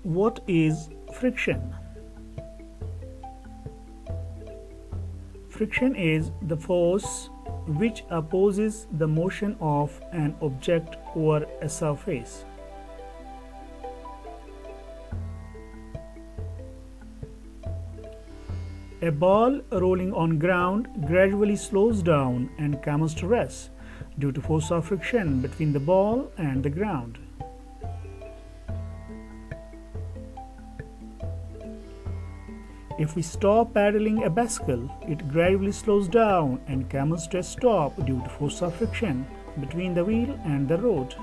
What is friction? Friction is the force which opposes the motion of an object over a surface. A ball rolling on ground gradually slows down and comes to rest due to force of friction between the ball and the ground. If we stop paddling a bicycle, it gradually slows down and comes to a stop due to force of friction between the wheel and the road.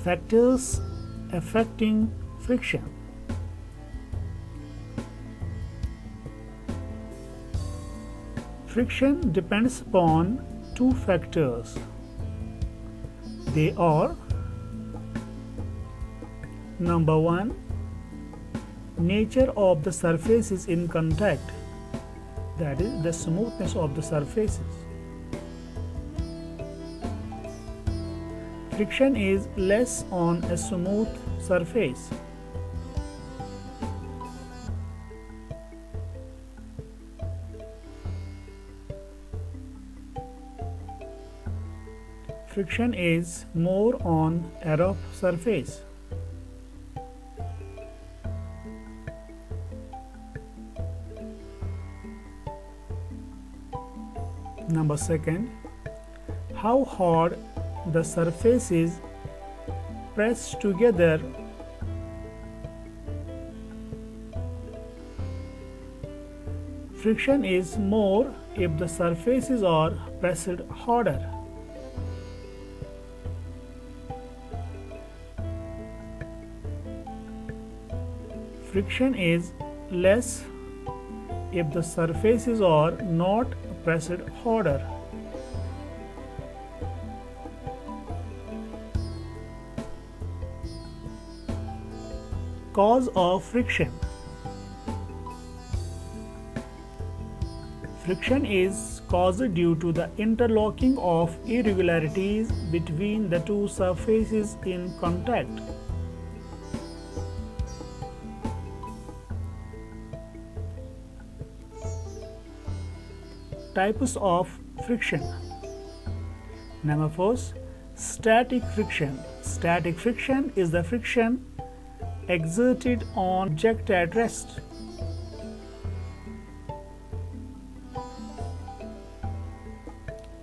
Factors affecting friction. Friction depends upon two factors. They are: Number 1. Nature of the surfaces in contact, that is, the smoothness of the surfaces. Friction is less on a smooth surface. Friction is more on a rough surface. Number 2. How hard the surfaces press together. Friction is more if the surfaces are pressed harder. Friction is less if the surfaces are not pressed harder. Cause of friction. Friction is caused due to the interlocking of irregularities between the two surfaces in contact. Types of friction. Number 4. Static friction. Static friction is the friction exerted on object at rest.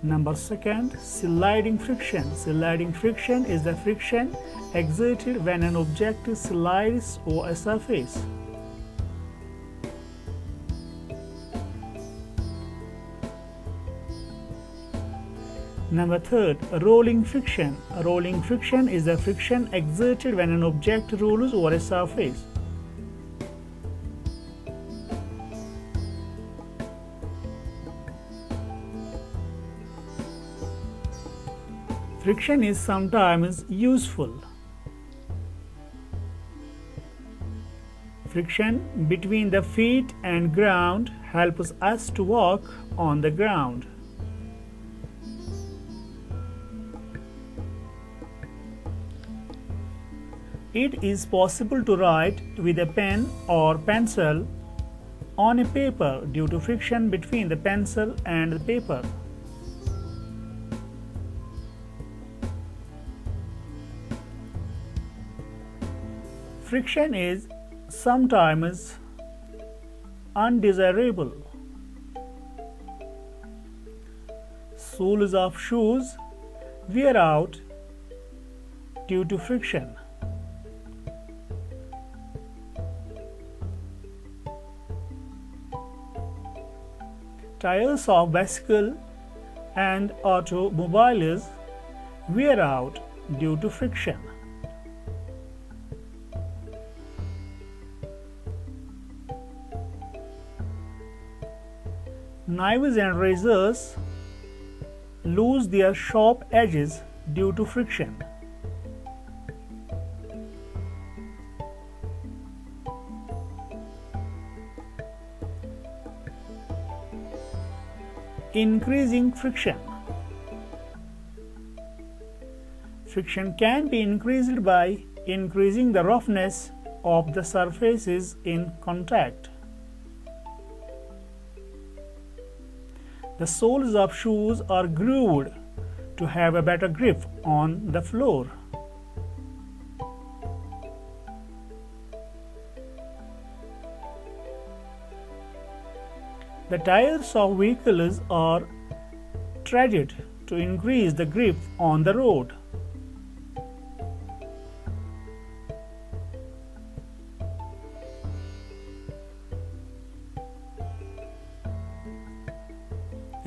Number 2. Sliding friction. Sliding friction is the friction exerted when an object slides over a surface. Number 3. Rolling friction. Rolling friction is the friction exerted when an object rolls over a surface. Friction is sometimes useful. Friction between the feet and ground helps us to walk on the ground. It is possible to write with a pen or pencil on a paper due to friction between the pencil and the paper. Friction is sometimes undesirable. Soles of shoes wear out due to friction. Tires of bicycle and automobiles wear out due to friction. Knives and razors lose their sharp edges due to friction. Increasing friction. Friction can be increased by increasing the roughness of the surfaces in contact. The soles of shoes are grooved to have a better grip on the floor. The tires of vehicles are treaded to increase the grip on the road.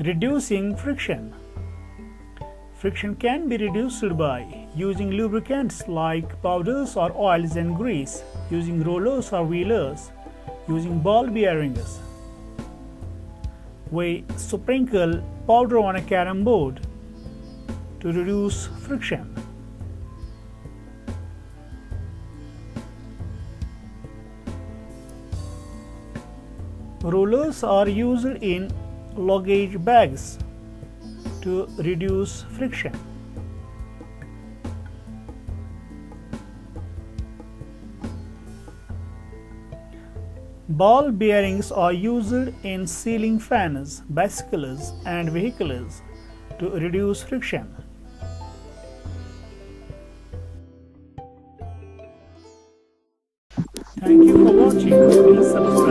Reducing friction. Friction can be reduced by using lubricants like powders or oils and grease, using rollers or wheelers, using ball bearings. We sprinkle powder on a carom board to reduce friction. Rollers are used in luggage bags to reduce friction. Ball bearings are used in ceiling fans, bicycles, and vehicles to reduce friction. Thank you for watching. Please subscribe.